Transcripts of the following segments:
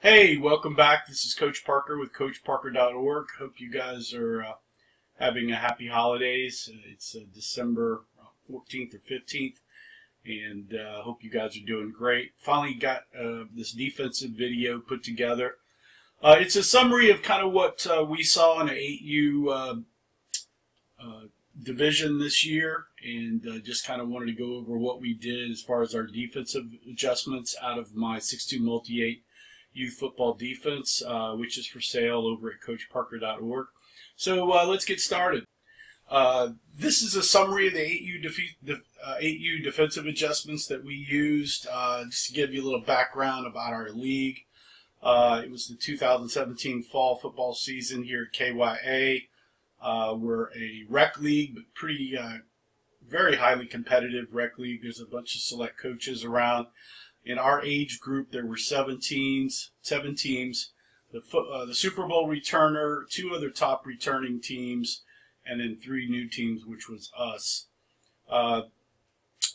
Hey, welcome back. This is Coach Parker with CoachParker.org. Hope you guys are having a happy holidays. It's December 14th or 15th, and hope you guys are doing great. Finally got this defensive video put together. It's a summary of kind of what we saw in an 8U division this year, and just kind of wanted to go over what we did as far as our defensive adjustments out of my 6'2 multi-8 youth football defense, which is for sale over at CoachParker.org. So let's get started. This is a summary of the 8U defensive adjustments that we used, just to give you a little background about our league. It was the 2017 fall football season here at KYA. We're a rec league, but pretty, very highly competitive rec league. There's a bunch of select coaches around. In our age group, there were seven teams. The Super Bowl returner, 2 other top returning teams, and then 3 new teams, which was us.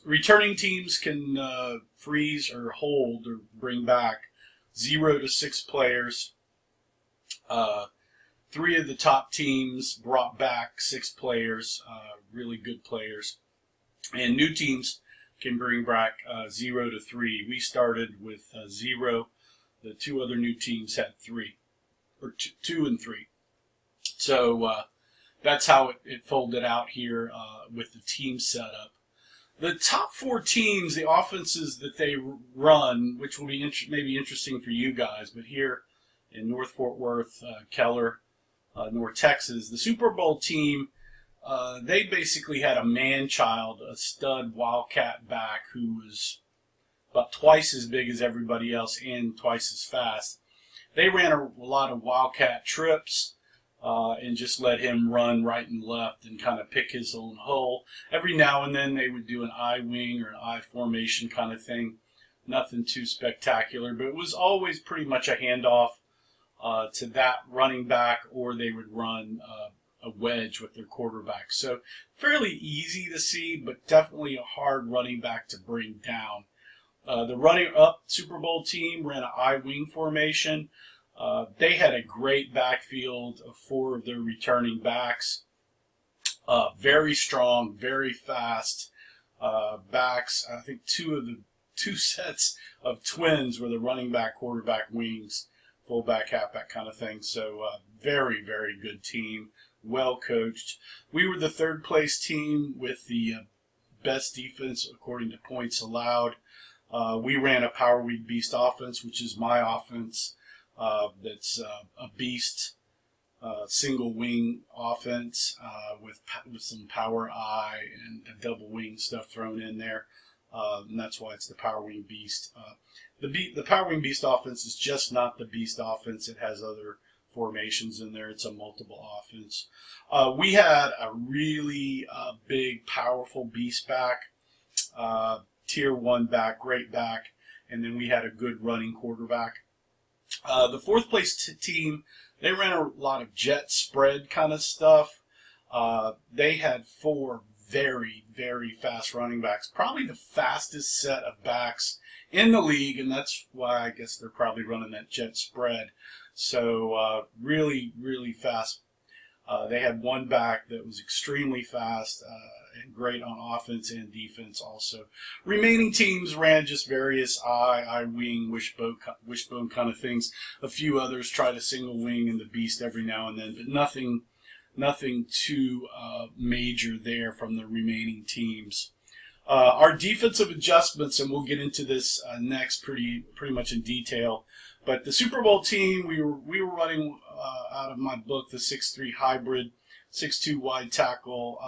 Returning teams can freeze or hold or bring back 0 to 6 players. 3 of the top teams brought back 6 players, really good players. And new teams can bring back 0 to 3. We started with 0. The 2 other new teams had 3, or 2 and 3. So that's how it folded out here with the team setup. The top 4 teams, the offenses that they run, which will be maybe interesting for you guys, but here in North Fort Worth, Keller, North Texas, the Super Bowl team, they basically had a man-child, a stud Wildcat back who was about twice as big as everybody else and twice as fast. They ran a lot of Wildcat trips and just let him run right and left and kind of pick his own hole. Every now and then they would do an I wing or an I formation kind of thing. Nothing too spectacular, but it was always pretty much a handoff to that running back, or they would run a wedge with their quarterback. So fairly easy to see, but definitely a hard running back to bring down. The running up Super Bowl team ran an I wing formation. They had a great backfield of 4 of their returning backs. Very strong, very fast backs. I think 2 of the 2 sets of twins were the running back, quarterback, wings, fullback, halfback kind of thing. So very, very good team. Well coached. We were the 3rd place team with the best defense according to points allowed. We ran a power weed beast offense, which is my offense. That's a beast single wing offense with some power eye and a double wing stuff thrown in there. And that's why it's the power wing beast. The power wing beast offense is just not the beast offense. It has other formations in there. It's a multiple offense. We had a really big, powerful beast back, tier 1 back, great back, and then we had a good running quarterback. The 4th place team, they ran a lot of jet spread kind of stuff. They had 4 very, very fast running backs, probably the fastest set of backs in the league, and that's why I guess they're probably running that jet spread. So really, really fast. They had 1 back that was extremely fast and great on offense and defense also. Remaining teams ran just various I wing, wishbone kind of things. A few others tried a single wing and the beast every now and then, but nothing too major there from the remaining teams. Our defensive adjustments, and we'll get into this next pretty much in detail. But the Super Bowl team, we were running out of my book the 6'3 hybrid, 6'2 wide tackle.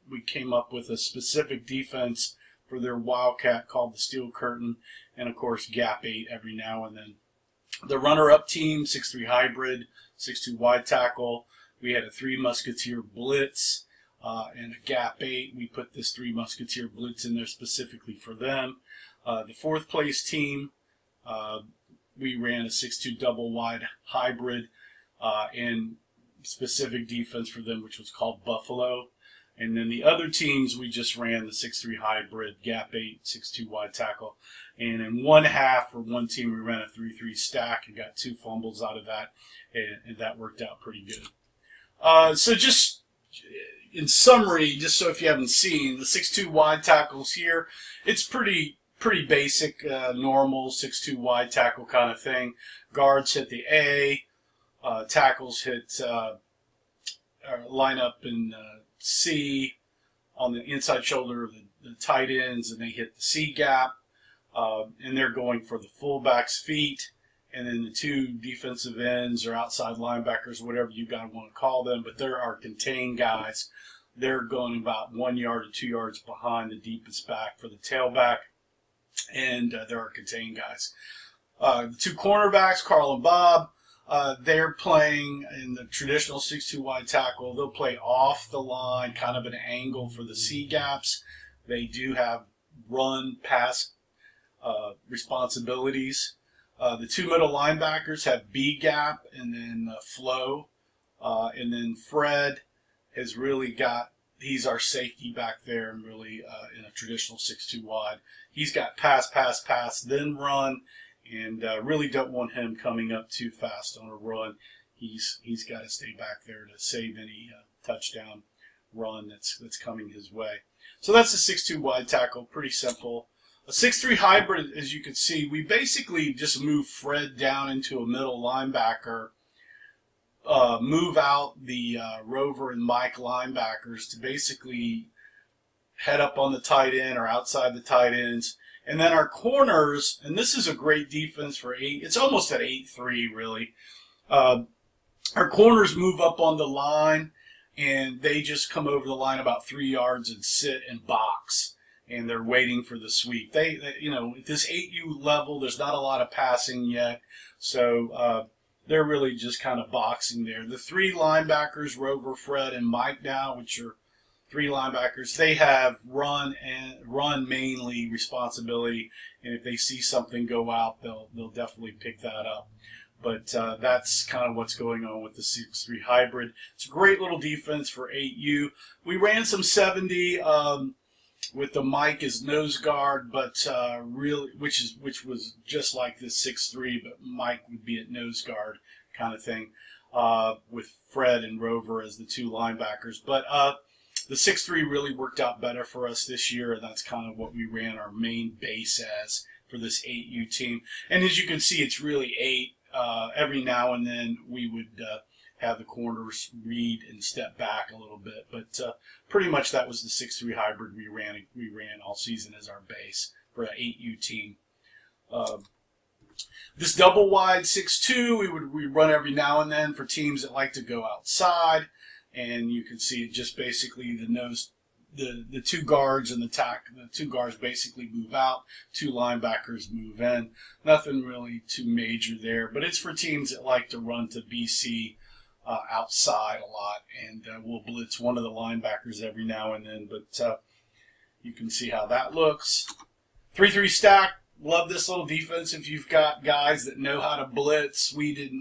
We came up with a specific defense for their Wildcat called the Steel Curtain, and of course gap 8 every now and then. The runner-up team, 6'3 hybrid, 6'2 wide tackle. We had a 3 Musketeer blitz and a gap 8. We put this 3 Musketeer blitz in there specifically for them. The 4th place team, we ran a 6'2 double wide hybrid and specific defense for them, which was called Buffalo. And then the other teams, we just ran the 6'3 hybrid, gap 8, 6'2 wide tackle. And in one half for one team, we ran a 3-3 stack and got 2 fumbles out of that, and that worked out pretty good. So just in summary, just so if you haven't seen, the 6'2" wide tackles here, it's pretty basic, normal 6'2" wide tackle kind of thing. Guards hit the A, tackles hit line up in C on the inside shoulder of the tight ends, and they hit the C gap, and they're going for the fullback's feet, and then the 2 defensive ends or outside linebackers, whatever you guys want to call them, but there are contained guys. They're going about 1 yard to 2 yards behind the deepest back for the tailback, and there are contained guys. The 2 cornerbacks, Carl and Bob, they're playing in the traditional 6'2" wide tackle. They'll play off the line, kind of an angle for the C gaps. They do have run, pass responsibilities. The 2 middle linebackers have B gap and then flow. And then Fred has really got, he's our safety back there, and really in a traditional 6'2" wide. He's got pass, pass, pass, then run. And really don't want him coming up too fast on a run. He's got to stay back there to save any touchdown run that's coming his way. So that's a 6'2" wide tackle, pretty simple. A 6'3" hybrid, as you can see, we basically just move Fred down into a middle linebacker, move out the Rover and Mike linebackers to basically head up on the tight end or outside the tight ends. And then our corners, and this is a great defense for 8. It's almost at 8-3, really. Our corners move up on the line, and they just come over the line about 3 yards and sit and box. And they're waiting for the sweep. They you know, at this 8U level, there's not a lot of passing yet. So they're really just kind of boxing there. The 3 linebackers, Rover, Fred, and Mike now, which are 3 linebackers, they have run mainly responsibility, and if they see something go out, they'll definitely pick that up. But that's kind of what's going on with the 6'3" hybrid. It's a great little defense for 8U. We ran some 70 with the Mike as nose guard, but really, which was just like this 6'3", but Mike would be at nose guard kind of thing, with Fred and Rover as the 2 linebackers. But the 6'3" really worked out better for us this year, and that's kind of what we ran our main base as for this 8U team. And as you can see, it's really 8. Every now and then we would have the corners read and step back a little bit, but pretty much that was the 6'3" hybrid we ran all season as our base for an 8U team. This double wide 6'2" we run every now and then for teams that like to go outside. And you can see it just basically the 2 guards and the 2 guards basically move out, 2 linebackers move in. Nothing really too major there, but it's for teams that like to run to BC outside a lot, and we'll blitz one of the linebackers every now and then. But you can see how that looks. 3-3 stack. Love this little defense if you've got guys that know how to blitz.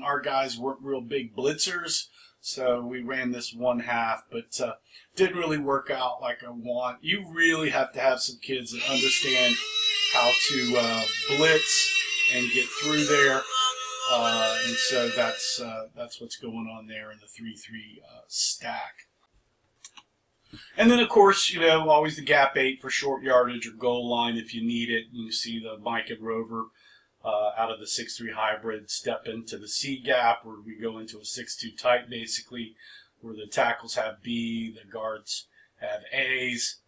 Our guys weren't real big blitzers. So we ran this 1 half, but didn't really work out like I want. You really have to have some kids that understand how to blitz and get through there. And so that's what's going on there in the 3-3 stack. And then, of course, you know, always the gap 8 for short yardage or goal line if you need it. You see the Mike and Rover out of the 6'3" hybrid step into the C gap, where we go into a 6'2" tight, basically, where the tackles have B, the guards have A's.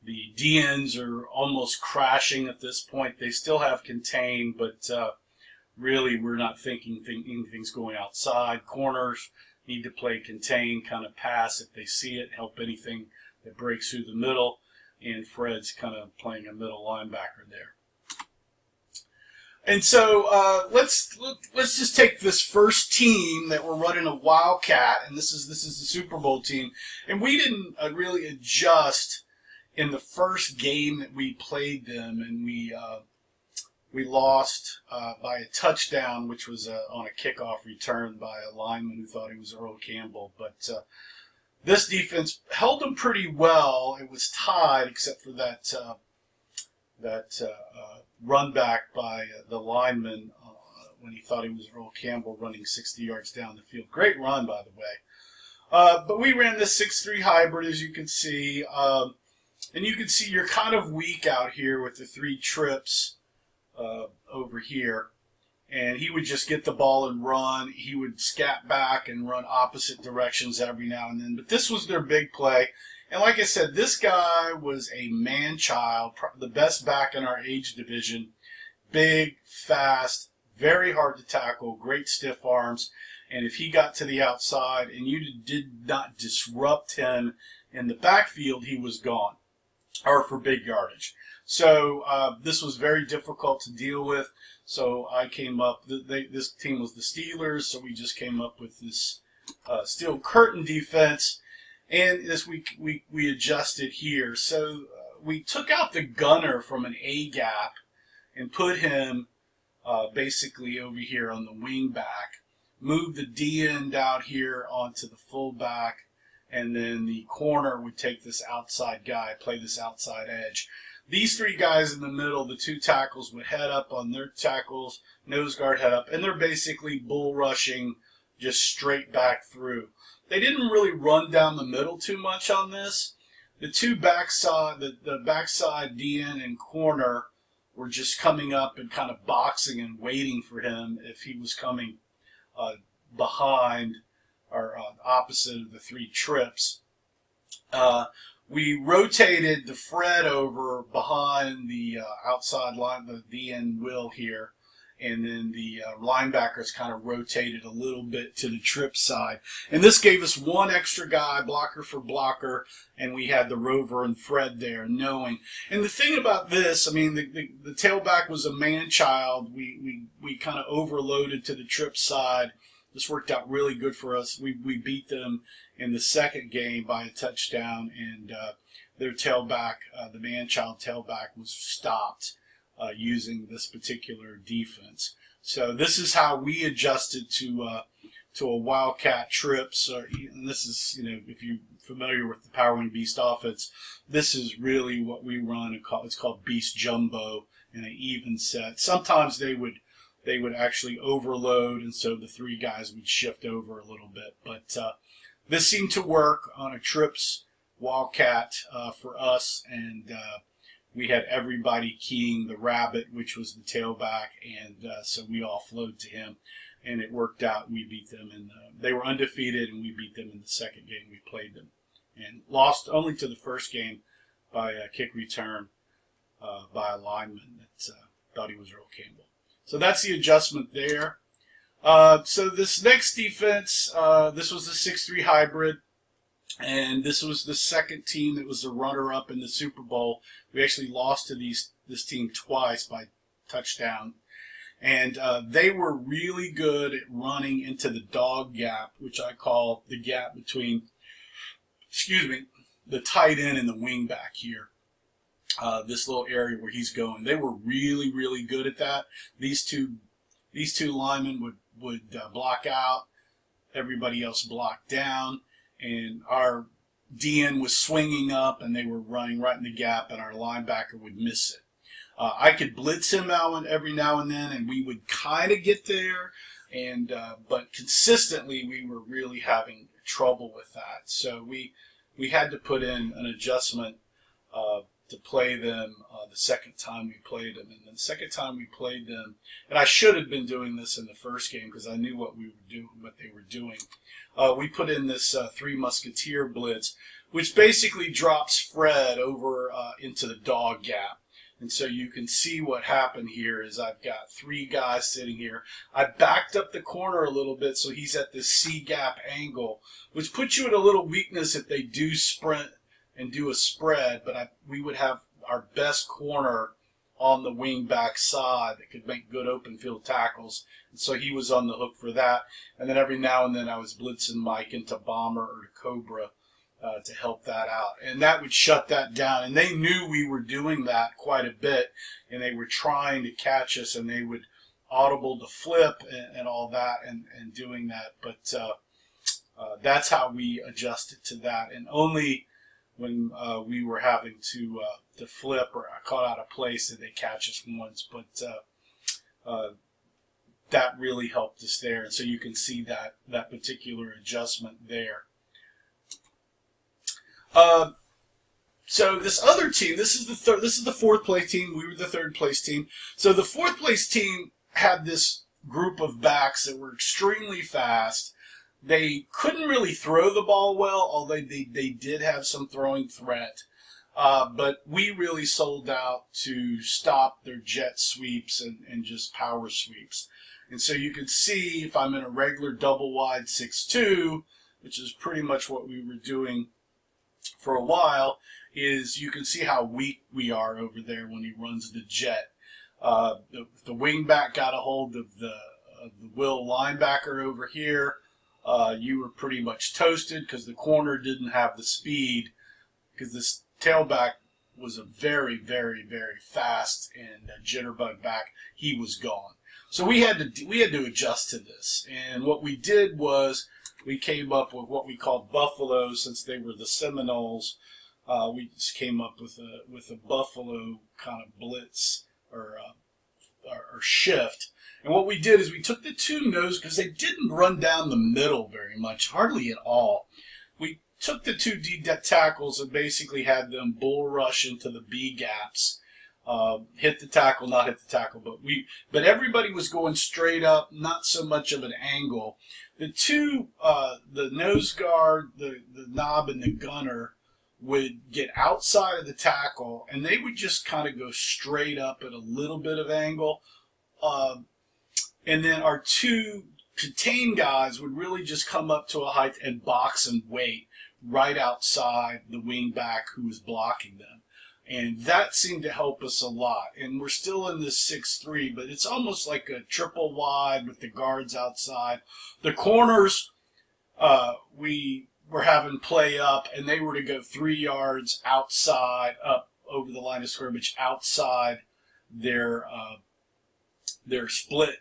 The DNs are almost crashing at this point. They still have contain, but really we're not thinking anything's going outside. Corners need to play contain, kind of pass if they see it, help anything that breaks through the middle, and Fred's kind of playing a middle linebacker there. And so let's just take this first team that we're running a Wildcat, and this is the Super Bowl team, and we didn't really adjust in the first game that we played them, and we lost by a touchdown, which was on a kickoff return by a lineman who thought he was Earl Campbell. But this defense held them pretty well. It was tied except for that run back by the lineman when he thought he was Earl Campbell running 60 yards down the field. Great run, by the way. But we ran this 6-3 hybrid, as you can see. And you can see you're kind of weak out here with the 3 trips over here. And he would just get the ball and run. He would scat back and run opposite directions every now and then. But this was their big play. And like I said, this guy was a man-child, the best back in our age division. Big, fast, very hard to tackle, great stiff arms. And if he got to the outside and you did not disrupt him in the backfield, he was gone, or for big yardage. So this was very difficult to deal with. So I came up, this team was the Steelers, so we just came up with this steel curtain defense. And as we adjusted here, so we took out the gunner from an A gap and put him basically over here on the wing back. Moved the D end out here onto the fullback, and then the corner would take this outside guy, play this outside edge. These 3 guys in the middle, the 2 tackles, would head up on their tackles, nose guard head up, and they're basically bull rushing just straight back through. They didn't really run down the middle too much on this. The 2 backside, the backside DN and corner were just coming up and kind of boxing and waiting for him if he was coming behind or opposite of the 3 trips. We rotated the Fred over behind the outside line, the DN will here. And then the linebackers kind of rotated a little bit to the trip side. And this gave us 1 extra guy, blocker for blocker, and we had the Rover and Fred there knowing. And the thing about this, I mean, the tailback was a man-child. We kind of overloaded to the trip side. This worked out really good for us. We beat them in the second game by a touchdown, and their tailback, the man-child tailback, was stopped using this particular defense. So this is how we adjusted to a Wildcat trip. So, and this is, you know, if you're familiar with the Power Wing Beast offense, this is really what we run. It's called Beast Jumbo in an even set. Sometimes they would actually overload, and so the 3 guys would shift over a little bit. But this seemed to work on a trips Wildcat for us, and we had everybody keying the rabbit, which was the tailback, and so we all flowed to him, and it worked out. We beat them, and they were undefeated, and we beat them in the second game we played them, and lost only to the first game by a kick return by a lineman that thought he was Earl Campbell. So that's the adjustment there. So this next defense, this was the 6-3 hybrid. And this was the second team that was the runner-up in the Super Bowl. We actually lost to this team twice by touchdown. And they were really good at running into the dog gap, which I call the gap between, the tight end and the wing back here. This little area where he's going. They were really, really good at that. These two linemen would block out. Everybody else blocked down. And our DN was swinging up, and they were running right in the gap, and our linebacker would miss it. I could blitz him out every now and then, and we would kind of get there, and but consistently we were really having trouble with that. So we had to put in an adjustment to play them the second time we played them. And the second time we played them, and I should have been doing this in the first game because I knew what they were doing. We put in this 3 Musketeer blitz, which basically drops Fred over into the dog gap. And so you can see what happened here is I've got 3 guys sitting here. I backed up the corner a little bit so he's at this C-gap angle, which puts you at a little weakness if they do sprint and do a spread. But we would have our best corner on the wing back side that could make good open field tackles. And so he was on the hook for that. And then every now and then I was blitzing Mike into Bomber or to Cobra to help that out. And that would shut that down. And they knew we were doing that quite a bit. And they were trying to catch us, and they would audible to flip and all that and doing that. But that's how we adjusted to that. And only when we were having to flip or caught out of place, that they catch us once, but that really helped us there. And so you can see that particular adjustment there. So this other team, this is the fourth place team. We were the third place team. So the fourth place team had this group of backs that were extremely fast. They couldn't really throw the ball well, although they did have some throwing threat. But we really sold out to stop their jet sweeps and just power sweeps. And so you can see if I'm in a regular double wide 6-2, which is pretty much what we were doing for a while, is you can see how weak we are over there when he runs the jet. The wing back got a hold of the will linebacker over here. You were pretty much toasted because the corner didn't have the speed, because this tailback was a very, very, very fast and jitterbug back. He was gone. So we had to adjust to this. And what we did was we came up with what we called Buffalo, since they were the Seminoles. We just came up with a Buffalo kind of blitz or shift. And what we did is we took the two nose, because they didn't run down the middle very much, hardly at all. We took the two D tackles and basically had them bull rush into the B gaps, hit the tackle, not hit the tackle, but everybody was going straight up, not so much of an angle. The two, the nose guard, the knob, and the gunner would get outside of the tackle, and they would just kind of go straight up at a little bit of angle. And then our two contain guys would really just come up to a height and box and wait right outside the wing back who was blocking them. And that seemed to help us a lot. And we're still in this 6-3, but it's almost like a triple wide with the guards outside. The corners, we were having play up, and they were to go 3 yards outside, up over the line of scrimmage, outside their split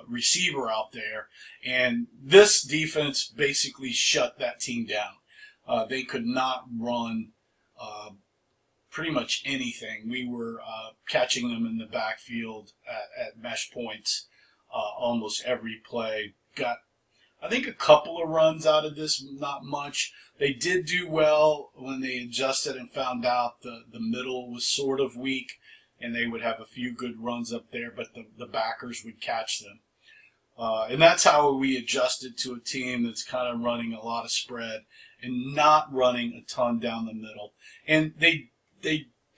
receiver out there. And this defense basically shut that team down. They could not run pretty much anything. We were catching them in the backfield at mesh points almost every play. Got, I think, a couple of runs out of this, not much. They did do well when they adjusted and found out the middle was sort of weak, and they would have a few good runs up there, but the backers would catch them. And that's how we adjusted to a team that's kind of running a lot of spread and not running a ton down the middle. And they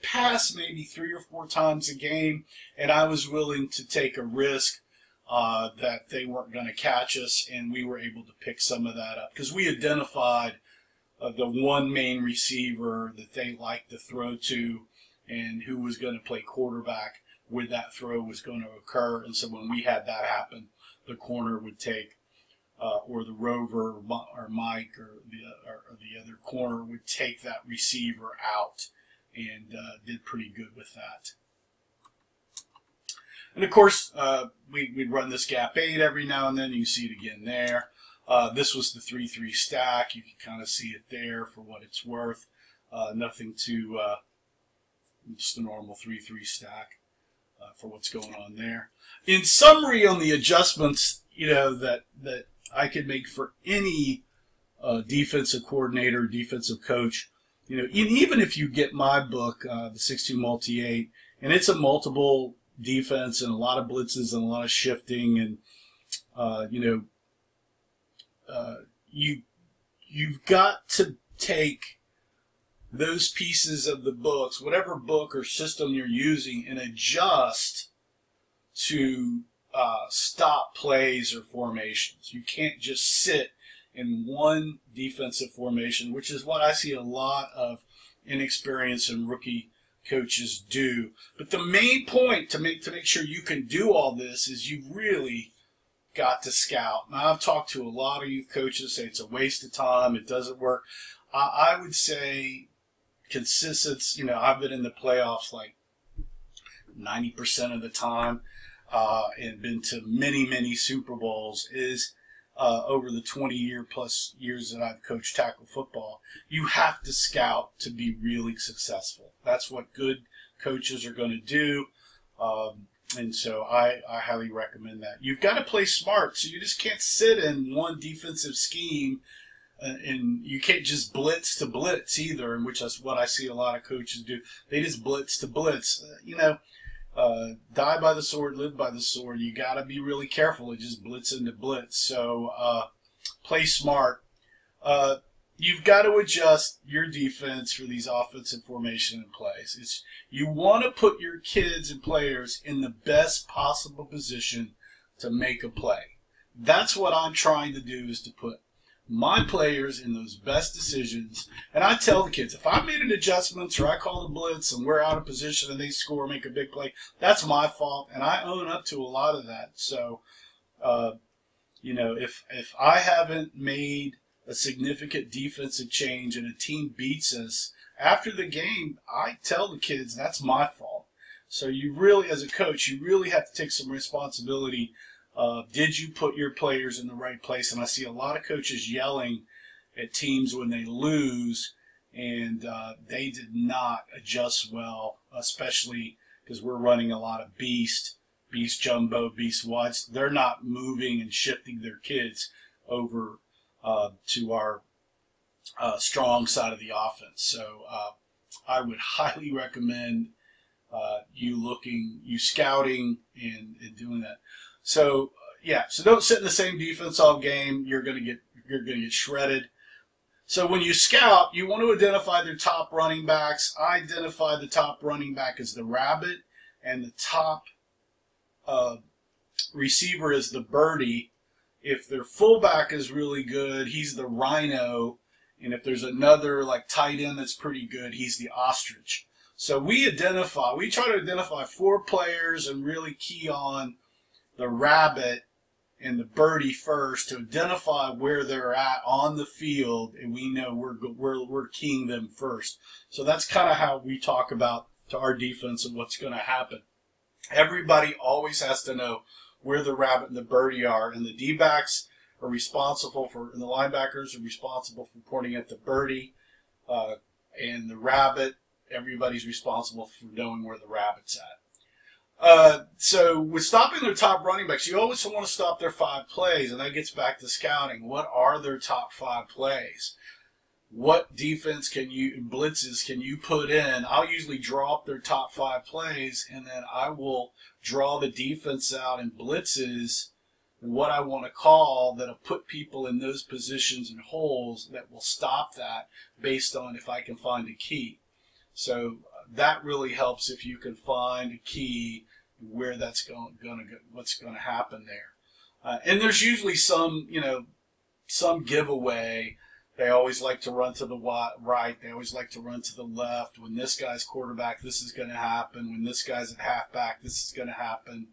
pass maybe 3 or 4 times a game, and I was willing to take a risk that they weren't going to catch us, and we were able to pick some of that up because we identified the one main receiver that they liked to throw to and who was going to play quarterback where that throw was going to occur. And so when we had that happen, the corner would take, or the rover or Mike or the other corner would take that receiver out, and did pretty good with that. And of course, we'd run this gap 8 every now and then. You can see it again there. This was the 3-3 stack. You can kind of see it there for what it's worth. Nothing too, just a normal 3-3 stack for what's going on there. In summary, on the adjustments, that I could make for any defensive coordinator, defensive coach, even if you get my book, the 6-2 Multi-8, and it's a multiple defense and a lot of blitzes and a lot of shifting, and you've got to take those pieces of the books, whatever book or system you're using, and adjust to stop plays or formations. You can't just sit in one defensive formation, which is what I see a lot of inexperienced and rookie coaches do. But the main point to make sure you can do all this is you really got to scout. Now, I've talked to a lot of youth coaches say it's a waste of time, it doesn't work. I would say consistency. I've been in the playoffs like 90% of the time, and been to many, many Super Bowls. Is over the 20 plus years that I've coached tackle football. You have to scout to be really successful. That's what good coaches are going to do. And so I highly recommend that. You've got to play smart, so you just can't sit in one defensive scheme, and you can't just blitz to blitz either, and which is what I see a lot of coaches do. They just blitz to blitz. Die by the sword, live by the sword. You got to be really careful of just blitzing to blitz. So play smart. You've got to adjust your defense for these offensive formation and plays. You want to put your kids and players in the best possible position to make a play. That's what I'm trying to do, is to put my players in those best decisions. And I tell the kids, if I made an adjustment or I call the blitz and we're out of position and they score, make a big play, that's my fault, and I own up to a lot of that. So, if I haven't made a significant defensive change and a team beats us, after the game, I tell the kids that's my fault. So you really, as a coach, you really have to take some responsibility. Did you put your players in the right place? And I see a lot of coaches yelling at teams when they lose, and they did not adjust well, especially because we're running a lot of beast jumbo, beast wides. They're not moving and shifting their kids over to our strong side of the offense. So I would highly recommend you scouting and doing that. So so don't sit in the same defense all game. You're gonna get shredded. So when you scout, you want to identify their top running backs. I identify the top running back as the rabbit, and the top receiver is the birdie. If their fullback is really good, he's the rhino. And if there's another like tight end that's pretty good, he's the ostrich. So we try to identify 4 players and really key on the rabbit and the birdie first to identify where they're at on the field, and we know we're keying them first. So that's kind of how we talk about to our defense and what's going to happen. Everybody always has to know where the rabbit and the birdie are, and the D-backs are responsible for, and the linebackers are responsible for pointing at the birdie, and the rabbit, everybody's responsible for knowing where the rabbit's at. So with stopping their top running backs, you always want to stop their 5 plays, and that gets back to scouting. What are their top 5 plays? What defense blitzes can you put in? I'll usually draw up their top 5 plays, and then I will draw the defense out in blitzes and what I want to call that'll put people in those positions and holes that will stop that based on if I can find a key. So that really helps if you can find a key where that's what's going to happen there. And there's usually some giveaway. They always like to run to the right. They always like to run to the left. When this guy's quarterback, this is going to happen. When this guy's at halfback, this is going to happen.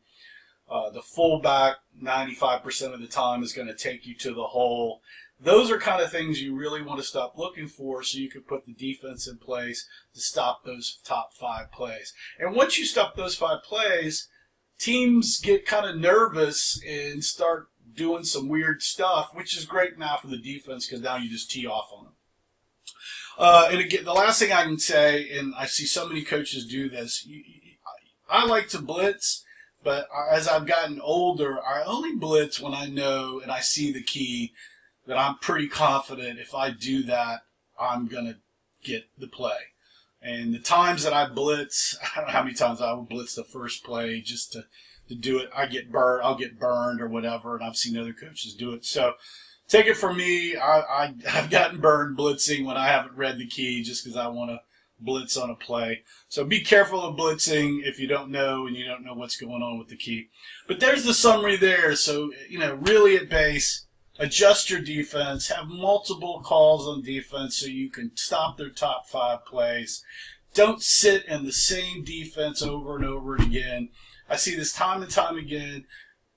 The fullback, 95% of the time, is going to take you to the hole. Those are kind of things you really want to stop looking for, so you can put the defense in place to stop those top 5 plays. And once you stop those 5 plays, teams get kind of nervous and start doing some weird stuff, which is great now for the defense because now you just tee off on them. And again, the last thing I can say, and I see so many coaches do this, I like to blitz, but as I've gotten older, I only blitz when I know and I see the key that I'm pretty confident if I do that, I'm going to get the play. And the times that I blitz, I don't know how many times I will blitz the first play just to do it. I'll get burned or whatever, and I've seen other coaches do it. So take it from me, I've gotten burned blitzing when I haven't read the key just because I want to blitz on a play. So be careful of blitzing if you don't know and you don't know what's going on with the key. But there's the summary there. So, really at base, adjust your defense, have multiple calls on defense so you can stop their top 5 plays. Don't sit in the same defense over and over again. I see this time and time again.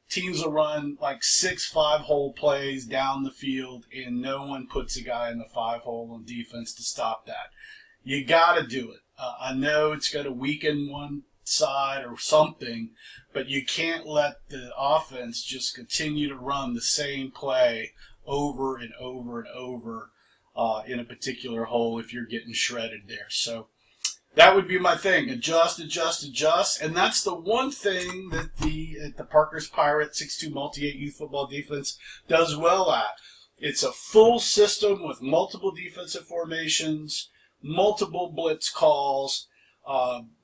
Teams will run like 6 5-hole plays down the field, and no one puts a guy in the 5-hole on defense to stop that. You got to do it. I know it's going to weaken one side or something, but you can't let the offense just continue to run the same play over and over and over in a particular hole if you're getting shredded there. So that would be my thing. Adjust, adjust, adjust. And that's the one thing that the Parker's Pirate 6'2 multi-8 youth football defense does well at. It's a full system with multiple defensive formations, multiple blitz calls.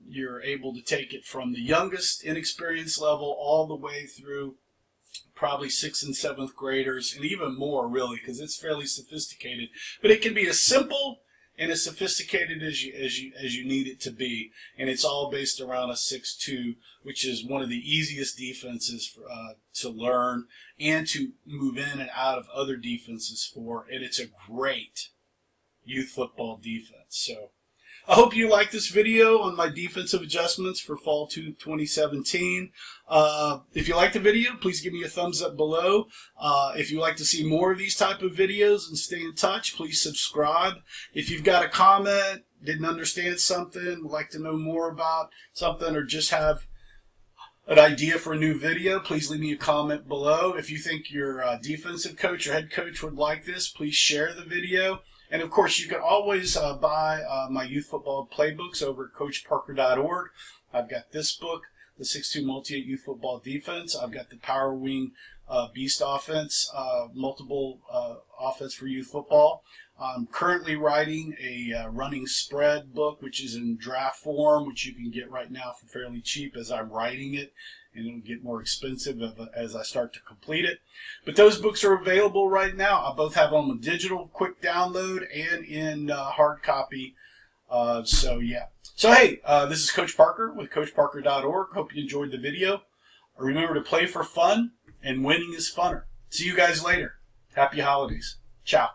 You're able to take it from the youngest inexperienced level all the way through probably 6th and 7th graders, and even more, really, because it's fairly sophisticated. But it can be as simple and as sophisticated as you need it to be, and it's all based around a 6'2", which is one of the easiest defenses to learn and to move in and out of other defenses for, and it's a great youth football defense. So I hope you like this video on my defensive adjustments for Fall 2017. If you like the video, please give me a thumbs up below. If you'd like to see more of these type of videos and stay in touch, please subscribe. If you've got a comment, didn't understand something, would like to know more about something, or just have an idea for a new video, please leave me a comment below. If you think your defensive coach or head coach would like this, please share the video. And of course, you can always buy my youth football playbooks over at coachparker.org. I've got this book, the 6'2 multi-8 youth football defense. I've got the Power Wing Beast offense, multiple offense for youth football. I'm currently writing a running spread book, which is in draft form, which you can get right now for fairly cheap as I'm writing it, and it'll get more expensive as I start to complete it. But those books are available right now. I both have them on digital, quick download, and in hard copy. So yeah. So hey, this is Coach Parker with coachparker.org. Hope you enjoyed the video. Remember to play for fun, and winning is funner. See you guys later. Happy holidays. Ciao.